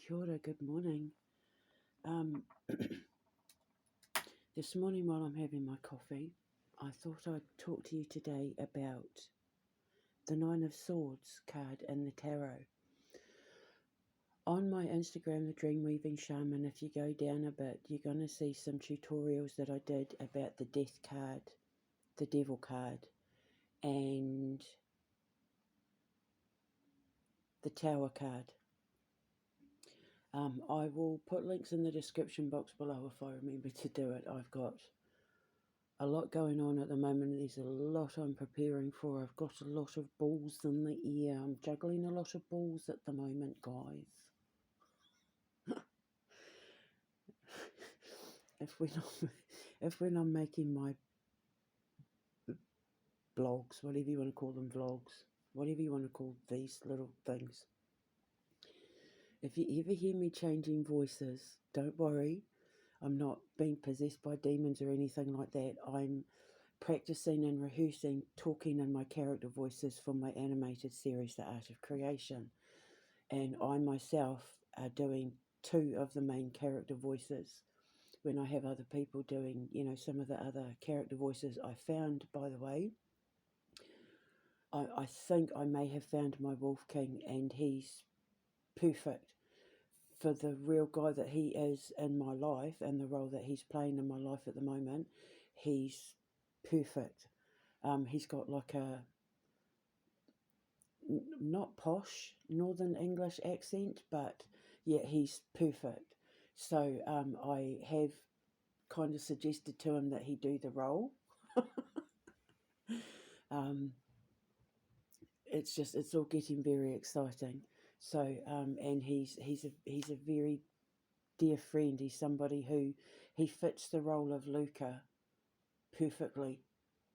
Kia ora, good morning. This morning while I'm having my coffee, I thought I'd talk to you today about the Nine of Swords card in the tarot. On my Instagram, The Dream Weaving Shaman, if you go down a bit, you're going to see some tutorials that I did about the Death card, the Devil card, and the Tower card. I will put links in the description box below if I remember to do it. I've got a lot going on at the moment. There's a lot I'm preparing for. I've got a lot of balls in the air. I'm juggling a lot of balls at the moment, guys. if when I'm making my blogs, whatever you want to call them, vlogs, whatever you want to call these little things, if you ever hear me changing voices, don't worry. I'm not being possessed by demons or anything like that. I'm practicing and rehearsing talking in my character voices for my animated series, The Art of Creation. And I myself are doing 2 of the main character voices when I have other people doing, some of the other character voices. I found, by the way, I think I may have found my Wolf King, and he's perfect for the real guy that he is in my life and the role that he's playing in my life at the moment. He's perfect. He's got like a not posh Northern English accent, but yeah, he's perfect. So I have kind of suggested to him that he do the role. It's all getting very exciting. So and he's a very dear friend. He's somebody who he fits the role of Luca perfectly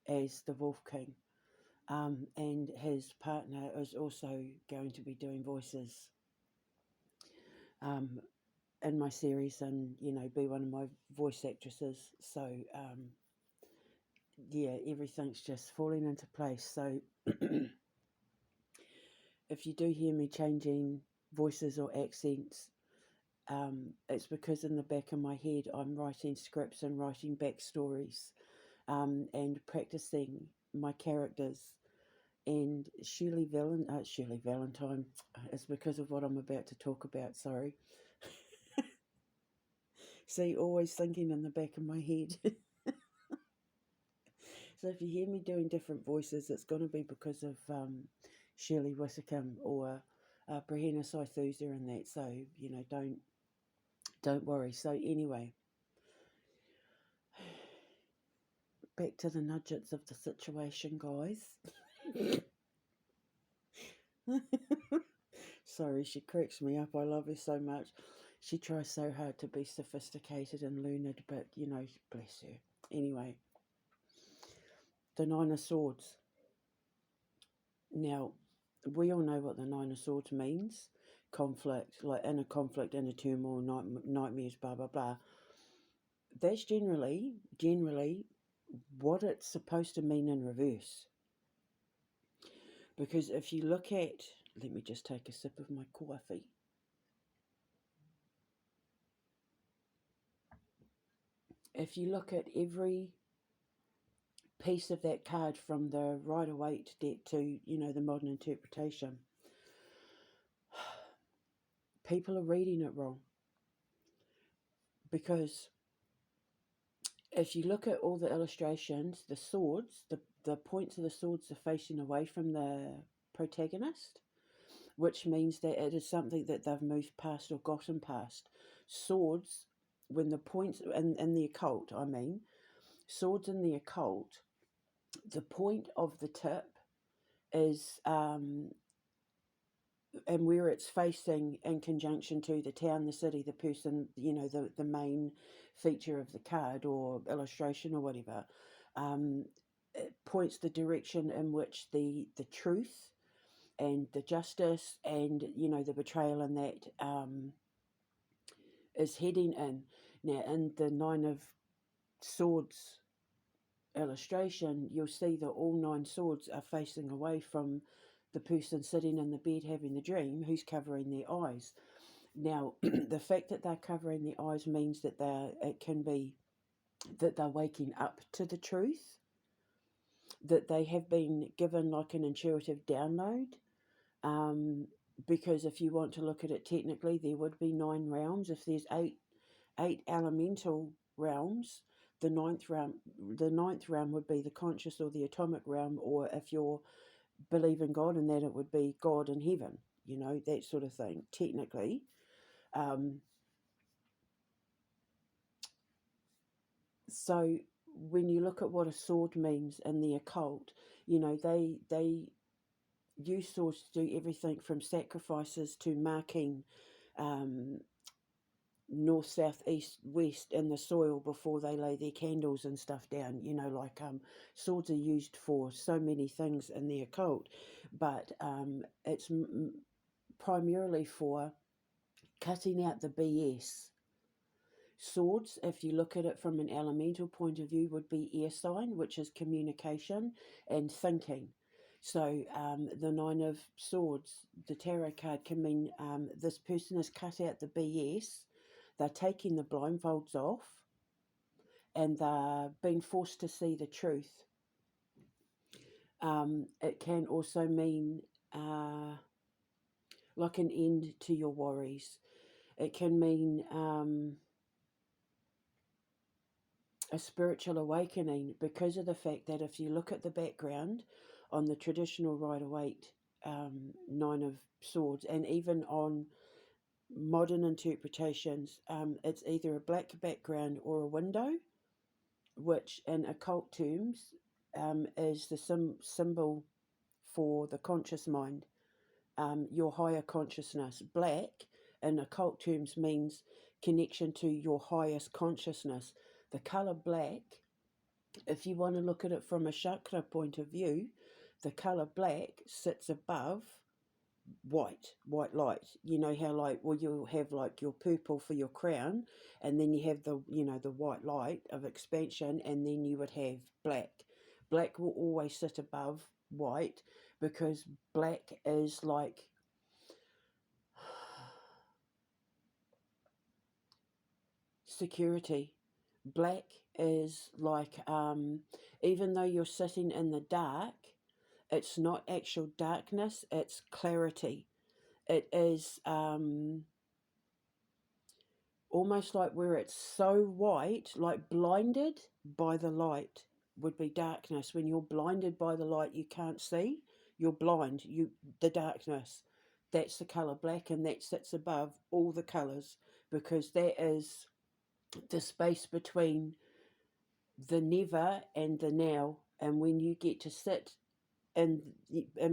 as the Wolf King. And his partner is also going to be doing voices in my series, and be one of my voice actresses. So yeah, everything's just falling into place. So if you do hear me changing voices or accents, it's because in the back of my head I'm writing scripts and writing backstories, and practicing my characters. And Shirley Valentine is because of what I'm about to talk about, sorry. See, always thinking in the back of my head. So if you hear me doing different voices, it's going to be because of Shirley Wissicum or Brehenies, Aithusa and that. So, don't worry. So anyway, back to the nudgets of the situation, guys. Sorry, she cracks me up. I love her so much. She tries so hard to be sophisticated and learned, but, bless her. Anyway, the Nine of Swords. Now, we all know what the Nine of Swords means. Conflict, like inner conflict, inner turmoil, nightmares, blah, blah, blah. That's generally what it's supposed to mean in reverse. Because if you look at, let me just take a sip of my coffee. If you look at every piece of that card from the Rider-Waite deck to, the modern interpretation, people are reading it wrong. Because if you look at all the illustrations, the swords, the points of the swords are facing away from the protagonist, which means that it is something that they've moved past or gotten past. Swords, when the points, in the occult, swords in the occult, the point of the tip is, and where it's facing in conjunction to the town, the city, the person, the main feature of the card or illustration or whatever, it points the direction in which the truth and the justice and, the betrayal and that is heading in. Now, in the Nine of Swords illustration, you'll see that all 9 swords are facing away from the person sitting in the bed having the dream, who's covering their eyes. Now, the fact that they're covering their eyes means that it can be that they're waking up to the truth, that they have been given like an intuitive download. Um, because if you want to look at it technically, there would be 9 realms. If there's eight elemental realms, the ninth realm would be the conscious or the atomic realm, or if you're believing God in that, it would be God in heaven, that sort of thing, technically. Um, so when you look at what a sword means in the occult, they use swords to do everything from sacrifices to marking um, north, south, east, west in the soil before they lay their candles and stuff down. Swords are used for so many things in the occult, but it's primarily for cutting out the BS. Swords, if you look at it from an elemental point of view, would be air sign, which is communication and thinking. So the Nine of Swords, the tarot card, can mean this person has cut out the BS, they're taking the blindfolds off, and they're being forced to see the truth. It can also mean like an end to your worries. It can mean a spiritual awakening, because of the fact that if you look at the background on the traditional Rider-Waite Nine of Swords, and even on modern interpretations, it's either a black background or a window, which in occult terms is the symbol for the conscious mind, your higher consciousness. Black in occult terms means connection to your highest consciousness. The colour black, if you want to look at it from a chakra point of view, the colour black sits above white light. You know how, like, well, you'll have like your purple for your crown, and then you have the white light of expansion, and then you would have black will always sit above white, because black is like security. Black is like even though you're sitting in the dark, it's not actual darkness, it's clarity. It is almost like where it's so white, like blinded by the light would be darkness. When you're blinded by the light, you can't see, you're blind, the darkness. That's the colour black, and that sits above all the colours, because that is the space between the never and the now. And when you get to sit in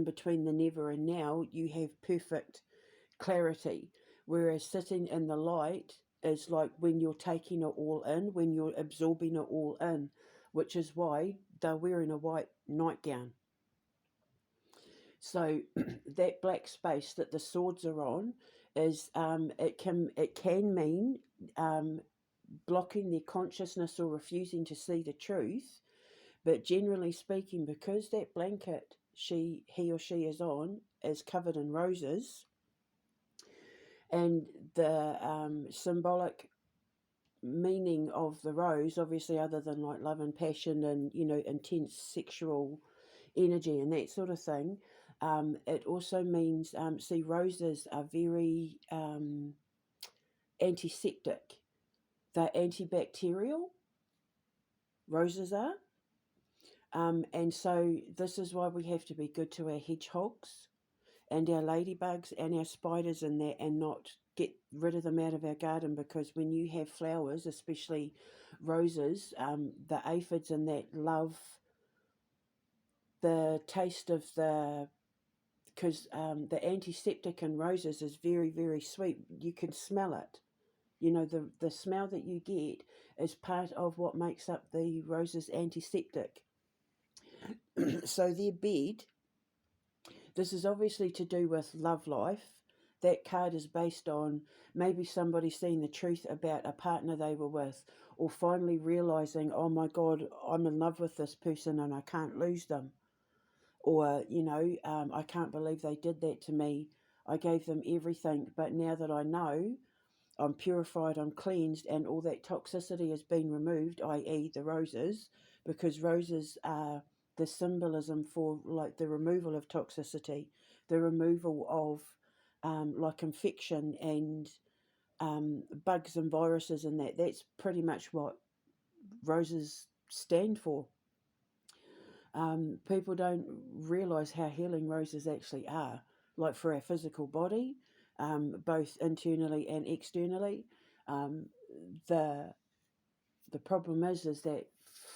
between the never and now, you have perfect clarity. Whereas sitting in the light is like when you're taking it all in, when you're absorbing it all in, which is why they're wearing a white nightgown. So that black space that the swords are on is it can mean blocking their consciousness or refusing to see the truth. But generally speaking, because that blanket he or she is on is covered in roses, and the symbolic meaning of the rose, obviously, other than like love and passion and intense sexual energy and that sort of thing, it also means see, roses are very antiseptic. They're antibacterial. Roses are. And so this is why we have to be good to our hedgehogs and our ladybugs and our spiders and that, and not get rid of them out of our garden, because when you have flowers, especially roses, the aphids and that love the taste of because the antiseptic in roses is very, very sweet. You can smell it. The smell that you get is part of what makes up the rose's antiseptic. So their bed, this is obviously to do with love life. That card is based on maybe somebody seeing the truth about a partner they were with, or finally realizing, oh my God, I'm in love with this person and I can't lose them. Or, I can't believe they did that to me. I gave them everything, but now that I know, I'm purified, I'm cleansed, and all that toxicity has been removed, i.e., the roses, because roses are the symbolism for like the removal of toxicity, the removal of like infection and bugs and viruses, and that's pretty much what roses stand for. People don't realize how healing roses actually are, like for our physical body, both internally and externally. Um, the the problem is that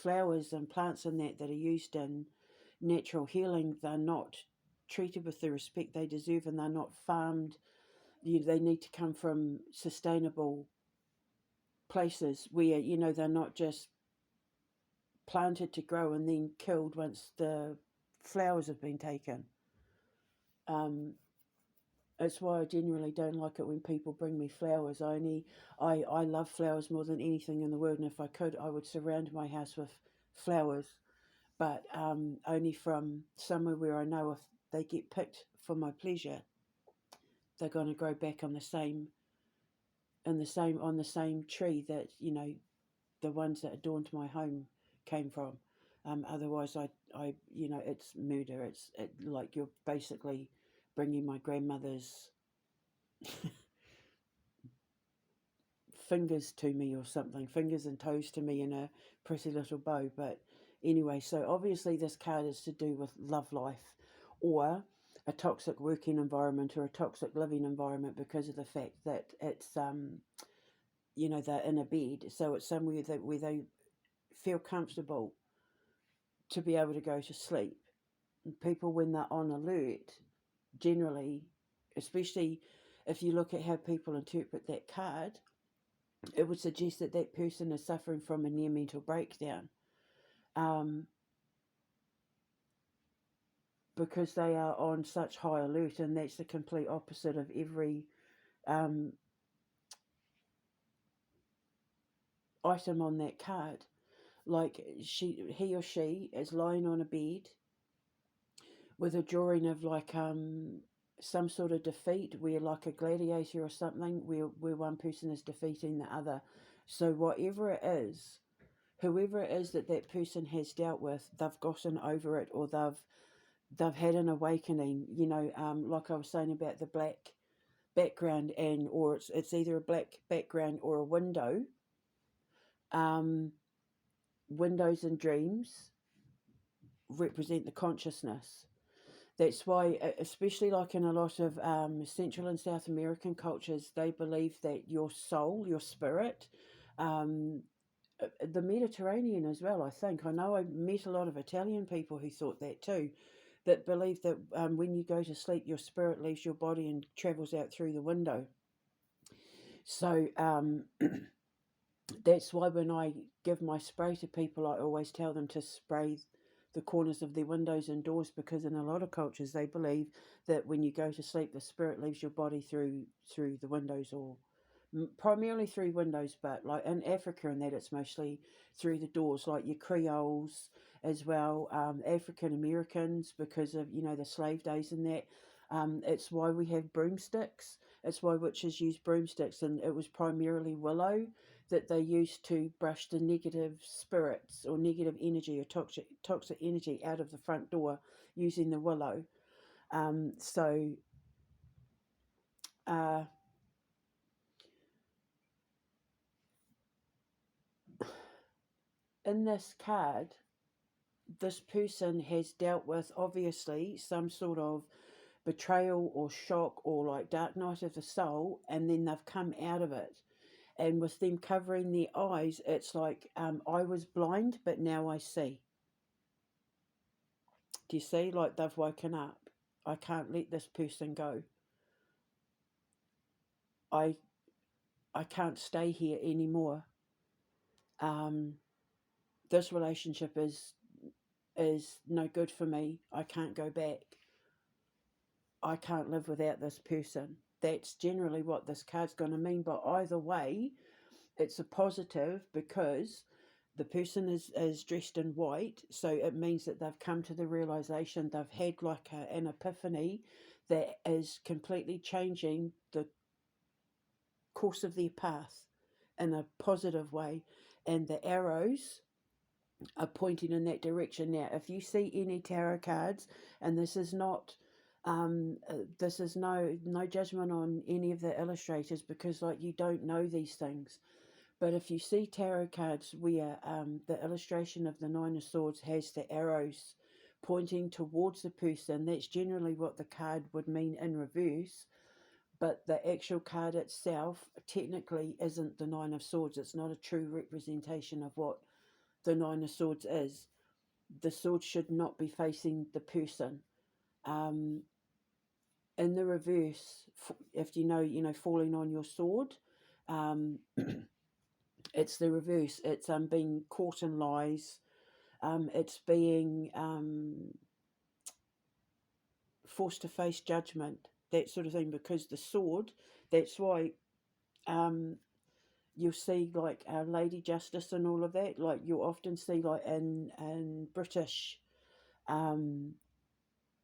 flowers and plants and that are used in natural healing, they're not treated with the respect they deserve, and they're not farmed. They need to come from sustainable places where they're not just planted to grow and then killed once the flowers have been taken. Um, it's why I generally don't like it when people bring me flowers. I love flowers more than anything in the world, and if I could, I would surround my house with flowers, but only from somewhere where I know if they get picked for my pleasure, they're going to grow back on the same on the same tree that the ones that adorned my home came from. Otherwise, it's murder. Like you're basically bringing my grandmother's fingers to me or something, fingers and toes to me in a pretty little bow. But anyway, so obviously this card is to do with love life or a toxic working environment or a toxic living environment, because of the fact that it's they're in a bed, so it's somewhere that where they feel comfortable to be able to go to sleep. And people, when they're on alert, generally, especially if you look at how people interpret that card, it would suggest that that person is suffering from a near mental breakdown, um, because they are on such high alert, and that's the complete opposite of every um, item on that card. Like he or she is lying on a bed with a drawing of like some sort of defeat, where like a gladiator or something, where one person is defeating the other. So whatever it is, whoever it is that that person has dealt with, they've gotten over it, or they've had an awakening. Like I was saying about the black background, and or it's either a black background or a window. Windows and dreams represent the consciousness. That's why, especially like in a lot of Central and South American cultures, they believe that your soul, your spirit, um, the Mediterranean as well, I think. I know I met a lot of Italian people who thought that too, that believe that when you go to sleep, your spirit leaves your body and travels out through the window. So that's why when I give my spray to people, I always tell them to spray the corners of their windows and doors, because in a lot of cultures they believe that when you go to sleep, the spirit leaves your body through the windows, or primarily through windows, but like in Africa and that, it's mostly through the doors, like your Creoles as well, African Americans, because of the slave days and that. It's why we have broomsticks. It's why witches use broomsticks, and it was primarily willow that they used to brush the negative spirits or negative energy or toxic energy out of the front door using the willow. So in this card, this person has dealt with obviously some sort of betrayal or shock or like dark night of the soul, and then they've come out of it. And with them covering their eyes, it's like, I was blind, but now I see. Do you see? Like they've woken up. I can't let this person go. I I can't stay here anymore. Um, this relationship is no good for me. I can't go back. I can't live without this person. That's generally what this card's going to mean. But either way, it's a positive, because the person is dressed in white, so it means that they've come to the realization, they've had like an epiphany that is completely changing the course of their path in a positive way, and the arrows are pointing in that direction. Now, if you see any tarot cards, and this is no judgment on any of the illustrators, because like you don't know these things, but if you see tarot cards where the illustration of the Nine of Swords has the arrows pointing towards the person, that's generally what the card would mean in reverse. But the actual card itself technically isn't the Nine of Swords. It's not a true representation of what the Nine of Swords is. The sword should not be facing the person. In the reverse, if you know, falling on your sword, it's the reverse. It's being caught in lies. It's being forced to face judgment, that sort of thing. Because the sword, that's why you'll see like Lady Justice and all of that. Like you'll often see like in British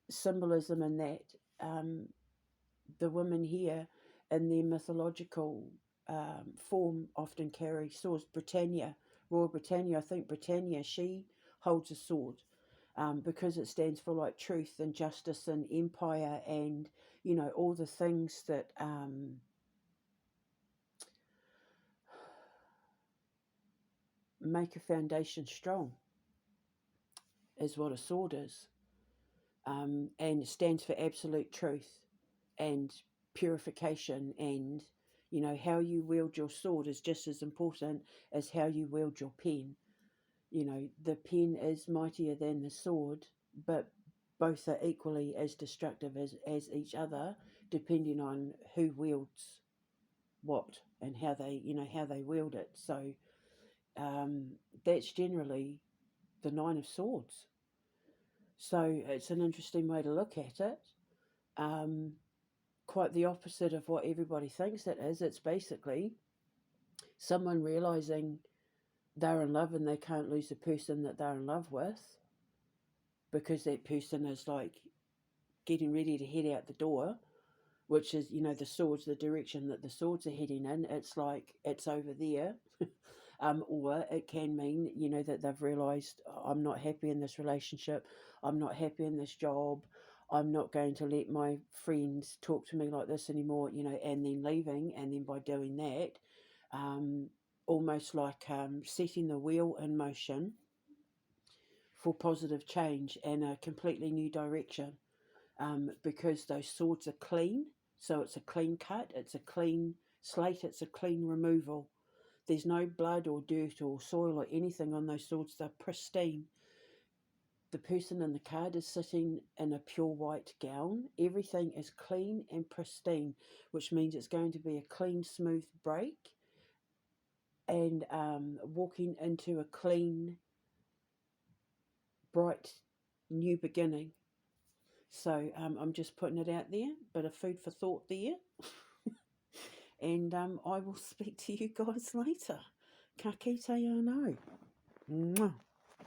symbolism in that the women here in their mythological form often carry swords. Britannia, Royal Britannia, I think Britannia, she holds a sword because it stands for like truth and justice and empire, and all the things that make a foundation strong is what a sword is. And it stands for absolute truth and purification, and how you wield your sword is just as important as how you wield your pen. The pen is mightier than the sword, but both are equally as destructive as each other, depending on who wields what and how they wield it. So that's generally the Nine of Swords. So it's an interesting way to look at it. Quite the opposite of what everybody thinks it is. It's basically someone realizing they're in love and they can't lose the person that they're in love with, because that person is like getting ready to head out the door, which is, the swords, the direction that the swords are heading in. It's like it's over there. Or it can mean, that they've realised, I'm not happy in this relationship, I'm not happy in this job, I'm not going to let my friends talk to me like this anymore, and then leaving, and then by doing that, almost like setting the wheel in motion for positive change and a completely new direction, because those swords are clean, so it's a clean cut, it's a clean slate, it's a clean removal. There's no blood or dirt or soil or anything on those swords. They're pristine. The person in the card is sitting in a pure white gown. Everything is clean and pristine, which means it's going to be a clean, smooth break, and walking into a clean, bright, new beginning. So I'm just putting it out there, bit of food for thought there. And I will speak to you guys later. Ka kite anō. Mwah.